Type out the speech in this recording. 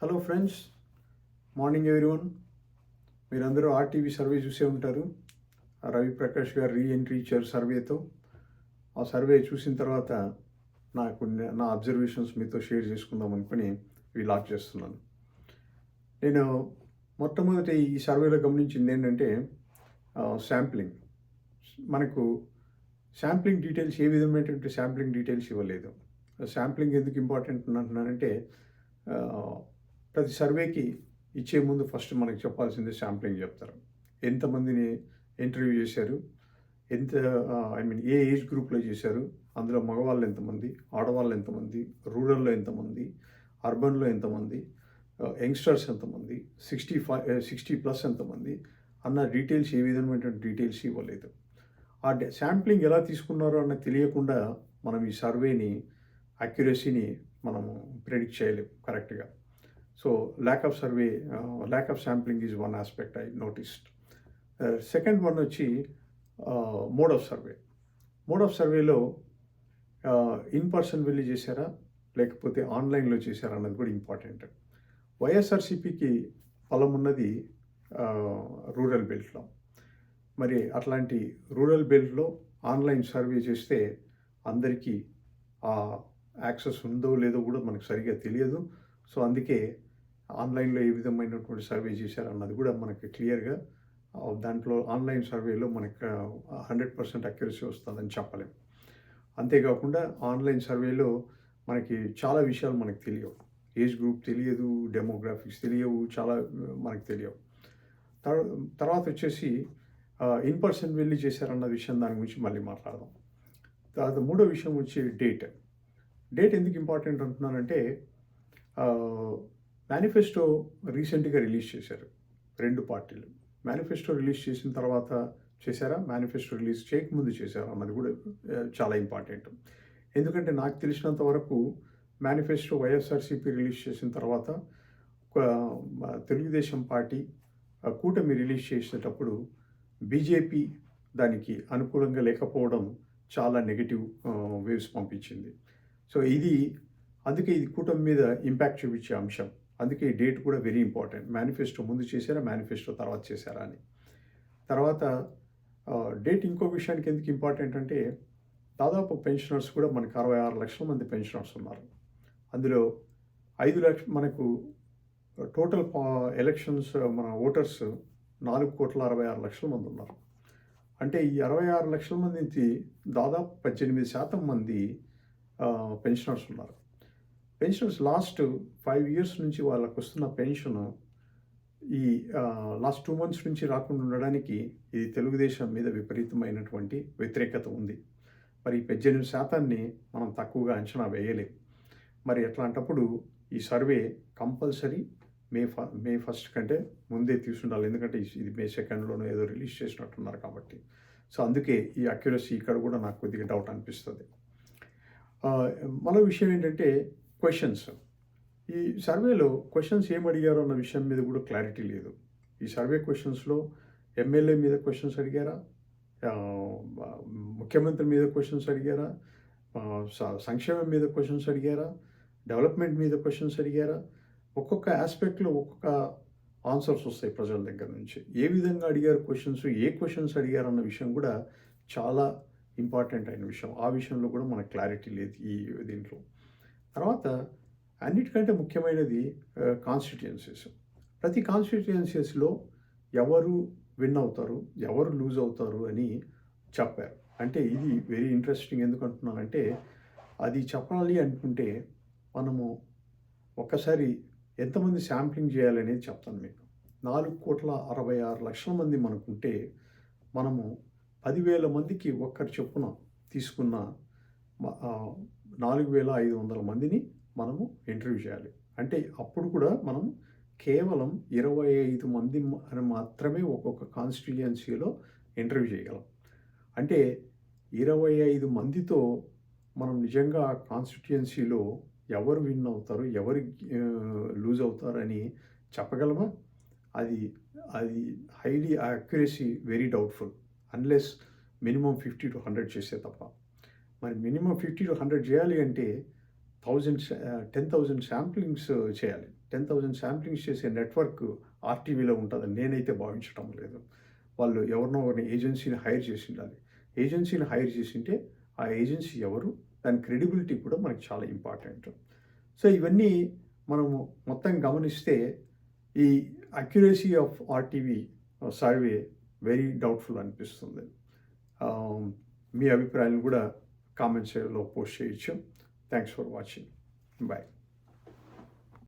Hello friends, morning everyone. మీరందరూ RTV survey చూసే ఉంటారు. రవి ప్రకాష్ గారు రీఎంట్రీ ఇచ్చారు సర్వేతో. ఆ సర్వే చూసిన తర్వాత నా అబ్జర్వేషన్స్ మీతో షేర్ చేసుకుందాం అనుకుని లాక్ చేస్తున్నాను. నేను మొట్టమొదటి ఈ సర్వేలో గమనించింది ఏంటంటే శాంప్లింగ్. మనకు శాంప్లింగ్ డీటెయిల్స్ ఏ విధమైనటువంటి శాంప్లింగ్ డీటెయిల్స్ ఇవ్వలేదు. శాంప్లింగ్ ఎందుకు ఇంపార్టెంట్ అంటున్నానంటే ప్రతి సర్వేకి ఇచ్చే ముందు ఫస్ట్ మనకి చెప్పాల్సిందే శాంప్లింగ్ చెప్తారు. ఎంతమందిని ఇంటర్వ్యూ చేశారు, ఎంత ఏ ఏజ్ గ్రూప్లో చేశారు, అందులో మగవాళ్ళు ఎంతమంది, ఆడవాళ్ళు ఎంతమంది, రూరల్లో ఎంతమంది, అర్బన్లో ఎంతమంది, యంగ్స్టర్స్ ఎంతమంది, 60+ ఎంతమంది అన్న డీటెయిల్స్ ఏ విధమైనటువంటి డీటెయిల్స్ ఇవ్వలేదు. ఆ శాంప్లింగ్ ఎలా తీసుకున్నారో అన్న తెలియకుండా మనం ఈ సర్వేని అక్యురసీని మనము ప్రెడిక్ట్ చేయలేము కరెక్ట్గా. So lack of sampling is one aspect I noticed. Second one వచ్చి mode of survey. Mode of సర్వేలో ఇన్ పర్సన్ వెళ్ళి చేశారా లేకపోతే ఆన్లైన్లో చేశారా అన్నది కూడా ఇంపార్టెంట్. వైఎస్ఆర్సీపీకి బలం ఉన్నది రూరల్ బెల్ట్లో. మరి అట్లాంటి రూరల్ బెల్ట్లో ఆన్లైన్ సర్వే చేస్తే అందరికీ ఆ యాక్సెస్ ఉందో లేదో కూడా మనకు సరిగ్గా తెలియదు. సో అందుకే ఆన్లైన్లో ఏ విధమైనటువంటి సర్వే చేశారన్నది కూడా మనకి క్లియర్గా దాంట్లో ఆన్లైన్ సర్వేలో మనకు 100% అక్యురసీ వస్తుందని చెప్పలేము. అంతేకాకుండా ఆన్లైన్ సర్వేలో మనకి చాలా విషయాలు మనకు తెలియవు. ఏజ్ గ్రూప్ తెలియదు, డెమోగ్రాఫిక్స్ తెలియవు, చాలా మనకు తెలియవు. తర్వాత వచ్చేసి ఇన్ పర్సన్ వెళ్ళి చేశారన్న విషయం దాని గురించి మళ్ళీ మాట్లాడదాం. తర్వాత మూడో విషయం వచ్చి డేట్ ఎందుకు ఇంపార్టెంట్ అంటున్నానంటే మేనిఫెస్టో రీసెంట్గా రిలీజ్ చేశారు రెండు పార్టీలు. మేనిఫెస్టో రిలీజ్ చేసిన తర్వాత చేశారా, మేనిఫెస్టో రిలీజ్ చేయకముందు చేశారా అన్నది కూడా చాలా ఇంపార్టెంట్. ఎందుకంటే నాకు తెలిసినంత వరకు మేనిఫెస్టో వైఎస్ఆర్సీపీ రిలీజ్ చేసిన తర్వాత తెలుగుదేశం పార్టీ కూటమి రిలీజ్ చేసేటప్పుడు బీజేపీ దానికి అనుకూలంగా లేకపోవడం చాలా నెగిటివ్ వేవ్స్ పంపించింది. సో అందుకే ఇది కూటమి మీద ఇంపాక్ట్ చూపించే అంశం. అందుకే ఈ డేట్ కూడా వెరీ ఇంపార్టెంట్. మేనిఫెస్టో ముందు చేశారా, మేనిఫెస్టో తర్వాత చేశారా అని. తర్వాత డేట్ ఇంకో విషయానికి ఎందుకు ఇంపార్టెంట్ అంటే దాదాపు పెన్షనర్స్ కూడా మనకు 66 లక్షల మంది పెన్షనర్స్ ఉన్నారు. అందులో 5 లక్షలు మనకు టోటల్ ఎలక్షన్స్ మన ఓటర్స్ 4,66,00,000 మంది ఉన్నారు. అంటే ఈ 66 లక్షల మంది నుంచి దాదాపు 18% మంది పెన్షనర్స్ ఉన్నారు. పెన్షనర్స్ లాస్ట్ 5 ఇయర్స్ నుంచి వాళ్ళకు వస్తున్న పెన్షన్ ఈ లాస్ట్ 2 months నుంచి రాకుండా ఉండడానికి ఇది తెలుగుదేశం మీద విపరీతమైనటువంటి వ్యతిరేకత ఉంది. మరి 18% మనం తక్కువగా అంచనా వేయలేం. మరి అట్లాంటప్పుడు ఈ సర్వే కంపల్సరీ మే 1 కంటే ముందే తీసుండాలి. ఎందుకంటే ఇది May 2 ఏదో రిలీజ్ చేసినట్టున్నారు కాబట్టి. సో అందుకే ఈ అక్యురసీ ఇక్కడ కూడా నాకు కొద్దిగా డౌట్ అనిపిస్తుంది. మరో విషయం ఏంటంటే క్వశ్చన్స్. ఈ సర్వేలో క్వశ్చన్స్ ఏం అడిగారో అన్న విషయం మీద కూడా క్లారిటీ లేదు. ఈ సర్వే క్వశ్చన్స్లో ఎమ్మెల్యే మీద క్వశ్చన్స్ అడిగారా, ముఖ్యమంత్రి మీద క్వశ్చన్స్ అడిగారా, సంక్షేమం మీద క్వశ్చన్స్ అడిగారా, డెవలప్మెంట్ మీద క్వశ్చన్స్ అడిగారా, ఒక్కొక్క ఆస్పెక్ట్లో ఒక్కొక్క ఆన్సర్స్ వస్తాయి ప్రజల దగ్గర నుంచి. ఏ విధంగా అడిగారు క్వశ్చన్స్, ఏ క్వశ్చన్స్ అడిగారు అన్న విషయం కూడా చాలా ఇంపార్టెంట్ అయిన విషయం. ఆ విషయంలో కూడా మనకు క్లారిటీ లేదు ఈ దీంట్లో. తర్వాత అన్నిటికంటే ముఖ్యమైనది కాన్స్టిట్యుయెన్సీస్. ప్రతి కాన్స్టిట్యుయెన్సీస్లో ఎవరు విన్ అవుతారు, ఎవరు లూజ్ అవుతారు అని చెప్పారు. అంటే ఇది వెరీ ఇంట్రెస్టింగ్. ఎందుకు అంటున్నానంటే అది చెప్పాలి అనుకుంటే మనము ఒక్కసారి ఎంతమంది శాంప్లింగ్ చేయాలనేది చెప్తాను మీకు. 4,66,00,000 మంది మనకుంటే మనము 10,000 మందికి ఒక్కరి చొప్పున తీసుకున్న 4,500 మందిని మనము ఇంటర్వ్యూ చేయాలి. అంటే అప్పుడు కూడా మనం కేవలం 25 మంది మాత్రమే ఒక్కొక్క కాన్స్టిట్యుయెన్సీలో ఇంటర్వ్యూ చేయగలం. అంటే 25 మందితో మనం నిజంగా ఆ కాన్స్టిట్యుయెన్సీలో ఎవరు విన్ అవుతారు, ఎవరు లూజ్ అవుతారని చెప్పగలమా? అది highly accuracy very doubtful unless minimum 50 to 100 చేసే తప్ప. మరి మినిమం 50 to 100 చేయాలి అంటే 10,000 శాంప్లింగ్స్ చేయాలి. 10,000 శాంప్లింగ్స్ చేసే నెట్వర్క్ ఆర్టీవీలో ఉంటుందని నేనైతే భావించటం లేదు. వాళ్ళు ఎవరినో ఒకరిని ఏజెన్సీని హైర్ చేసి ఉండాలి. ఏజెన్సీని హైర్ చేసింటే ఆ ఏజెన్సీ ఎవరు, దాని క్రెడిబిలిటీ కూడా మనకి చాలా ఇంపార్టెంట్. సో ఇవన్నీ మనము మొత్తం గమనిస్తే ఈ accuracy of RTV survey very doubtful అనిపిస్తుంది. మీ అభిప్రాయాలను కూడా కామెంట్స్లో పోస్ట్ చేయొచ్చు. Thanks for watching. బాయ్.